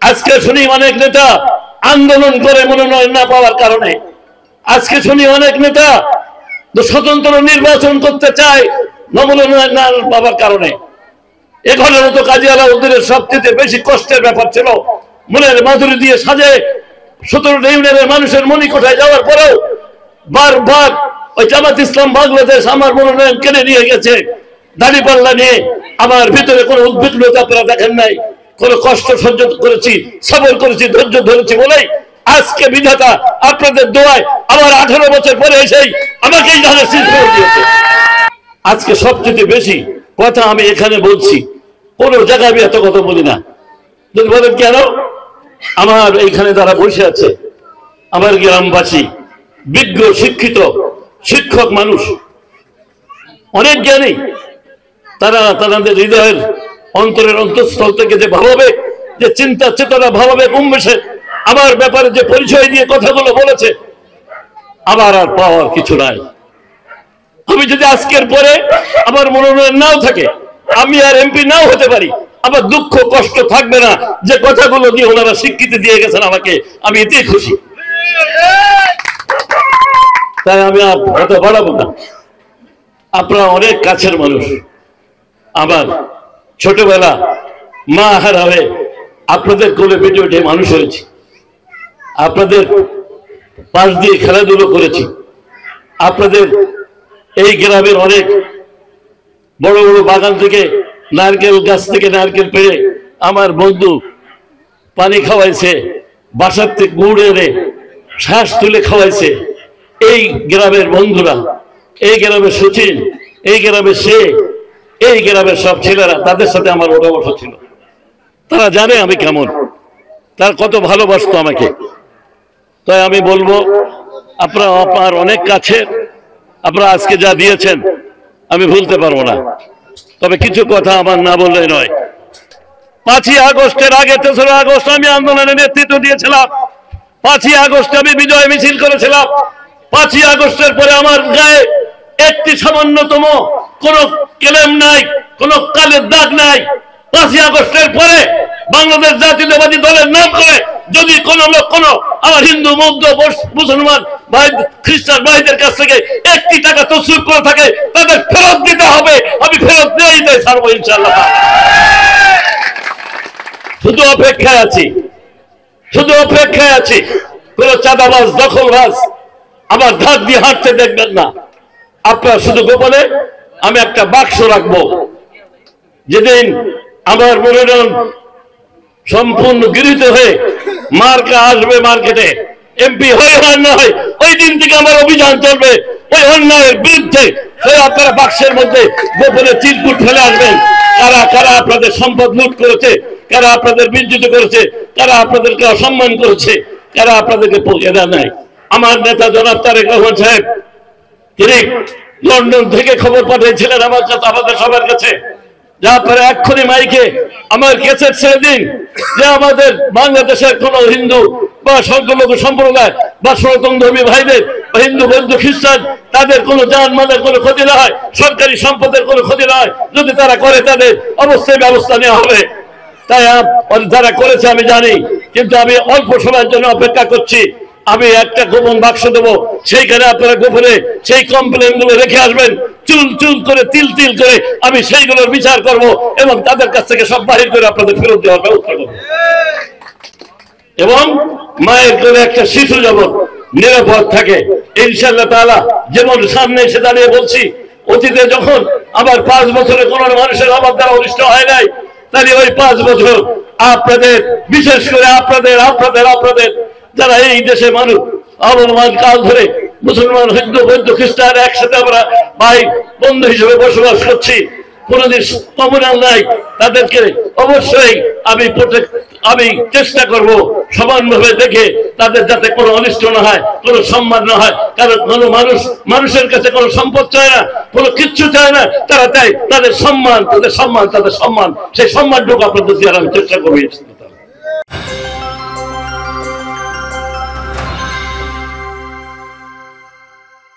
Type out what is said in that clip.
আজকে শুনি অনেক নেতা আন্দোলন করে মনোনয়ন না পাওয়ার কারণে, আজকে শুনি অনেক নেতা স্বতন্ত্র নির্বাচন করতে চায় মনোনয়ন না পাওয়ার কারণে। এ ঘটনা তো কাজী আলাউদ্দিনের সবচেয়ে বেশি কষ্টের ব্যাপার ছিল। মনের মাধুরী দিয়ে সাজে 17 ইউনিয়নের মানুষের মণিকোঠায় যাওয়ার পরেও বারবার ওই জামাত ইসলাম বাংলাদেশ আমার মনোনয়ন কেড়ে নিয়ে গেছে। দাড়িপাল্লা নিয়ে আমার ভিতরে কোনো উদ্বিগ্নতা আপনারা দেখেন নাই, কোনো কষ্ট সহ্য করেছি, সবর করেছি, ধৈর্য ধরেছি বলেই আজকে বিধাতা আপনাদের দোয়ায় আমার 18 বছর পরে এসেই আমাকেই ধানের শীষ করে দিয়েছে। আজকে সবচেয়ে বেশি কথা আমি এখানে বলছি, কোন জায়গায় আমি এত কথা বলি না। যদি বলেন কেন, আমার এইখানে যারা বসে আছে আমার গ্রামবাসী, বিজ্ঞ শিক্ষিত শিক্ষক মানুষ, অনেক জ্ঞানী, তারা তাদের হৃদয়ের অন্তরের অন্তঃস্থল থেকে যে ভাবাবে, যে চিন্তা চেতনা ভাবাবে উন্মেষে আমার ব্যাপারে যে পরিচয় দিয়ে কথাগুলো বলেছে, আবার আর পাওয়ার কিছু নাই। আমি যদি আজকের পরে আমার মনোনয়ন নাও থাকে, আমি আর এমপি নাও হতে পারি, আমার দুঃখ কষ্ট থাকবে না যে কথাগুলো দিয়ে ওনারা স্বীকৃতি দিয়ে গেছেন আমাকে, আমি এতেই খুশি। তাই আমি কথা বাড়াবো না। আপনারা অনেক কাছের মানুষ, আমার ছোটবেলা মা হারাবে আপনাদের কোলে পেটে উঠে মানুষ হয়েছি, আপনাদের পাশ দিয়ে খেলাধুলো করেছি, আপনাদের এই গ্রামের অনেক বড় বড় বাগান থেকে নারকেল গাছ থেকে নারকেল পেড়ে আমার বন্ধু পানি খাওয়াইছে, বাসার থেকে গুড় এনে শ্বাস তুলে খাওয়াইছে। এই গ্রামের বন্ধুরা, এই গ্রামের সচিন, এই গ্রামের সে, এই গ্রামের সব ছেলেরা, তাদের সাথে আমার ওঠা বসা ছিল। তারা জানে আমি কেমন, তার কত ভালোবাসতো আমাকে। তাই আমি বলবো, আপনারা আপনার অনেক কাছে, আপনারা আজকে যা দিয়েছেন আমি ভুলতে পারবো না। তবে কিছু কথা আমার না বললে নয়। 5ই আগস্টের আগে 3রা আগস্ট আমি আন্দোলনের নেতৃত্ব দিয়েছিলাম। 5ই আগস্ট আমি বিজয় মিছিল করেছিলাম। 5ই আগস্টের পরে আমার গায়ে একটি সামান্যতম কোনো ক্লেম নাই, কোনো কালের দাগ নাই। 5ই আগস্টের পরে বাংলাদেশ জাতীয়তাবাদী দলের নাম করে যদি কোন লোক কোনো আমার হিন্দু বৌদ্ধ মুসলমান ভাই খ্রিস্টান ভাইদের কাছ থেকে 1টি টাকা তসরুপ করে থাকে, তাদের ফেরত দিতে হবে। আমি ফেরত দিয়েই তাই ছাড়বো ইনশাআল্লাহ। শুধু অপেক্ষায় আছি, শুধু অপেক্ষায় আছি। কোন চাঁদাবাজ দখলবাজ আবার ধার দিয়ে হাঁটতে দেখবেন না। আপনারা শুধু গোপনে আমি একটা বাক্স রাখবো, যেদিন আমার মনোনয়ন সম্পূর্ণ গৃহীত হয়ে মার্কা আসবে মার্কেটে, এমপি হয়ে হয় না হয়, ওই দিন থেকে আমার অভিযান চলবে ওই অন্যায়ের বিরুদ্ধে। আপনারা বাক্সের মধ্যে গোপনে চিরকুট ফেলে আসবেন, কারা কারা আপনাদের সম্পদ লুট করেছে, কারা আপনাদের বিচ্যুত করেছে, কারা আপনাদেরকে অসম্মান করেছে, কারা আপনাদেরকে পৌঁছে দেয় নাই। আমার নেতা জনাব তারেক রহমান সাহেব, তিনি লন্ডন থেকে খবর পাঠিয়েছিলেন আমার কাছে, আমাদের সবার কাছে, যা আপনারা এক্ষুনি মাইকে আমার ক্যাসেট ছেড়ে দিন যে আমাদের বাংলাদেশের কোন হিন্দু বা সংখ্যালঘু সম্প্রদায় বা সনাতন ধর্মী ভাইদের বা হিন্দু বৌদ্ধ খ্রিস্টান তাদের কোনো জানমালের কোনো ক্ষতি না হয়, সরকারি সম্পদের কোনো ক্ষতি না হয়। যদি তারা করে তাদের অবশ্যই ব্যবস্থা নেওয়া হবে। তাই যারা করেছে আমি জানি, কিন্তু আমি অল্প সময়ের জন্য অপেক্ষা করছি। আমি একটা গোপন বাক্স দেবো, সেইখানে আপনারা গোপনে সেই কমপ্লেন গুলো রেখে আসবেন। চুল চুল করে তিল তিল করে আমি সেইগুলোর বিচার করব এবং তাদের কাছ থেকে সব বাহির করে আপনাদের ফেরত দেওয়ার ব্যবস্থা করব। এবং মায়ের করে একটা শিশু যেমন নিরাপদ থাকে ইনশাআল্লাহ তাআলা, যেমন সামনে এসে দাঁড়িয়ে বলছি, অতীতে যখন আবার 5 বছরে কোন মানুষের আমার দ্বারা অনিষ্ট হয় নাই, তাহলে ওই 5 বছর আপনাদের, বিশেষ করে আপনাদের আপনাদের আপনাদের যারা এই দেশে মানুষ আবহমান কাল ধরে মুসলমান হিন্দু বৌদ্ধ খ্রিস্টান একসাথে আমরা ভাই বন্ধু হিসেবে বসবাস করছি, কোনদিন কমনাল নাই, তাদেরকে অবশ্যই আমি চেষ্টা করব সমানভাবে দেখে তাদের যাতে কোনো অনিষ্ট না হয়, কোনো সম্মান না হয়। কারণ কোনো মানুষের কাছে কোনো সম্পদ চায় না, কোনো কিচ্ছু চায় না, তারা চায় তাদের সম্মান, তাদের সম্মান, তাদের সম্মান, সেই সম্মানটুকু আপনাদের দেওয়ার আমি চেষ্টা করবো।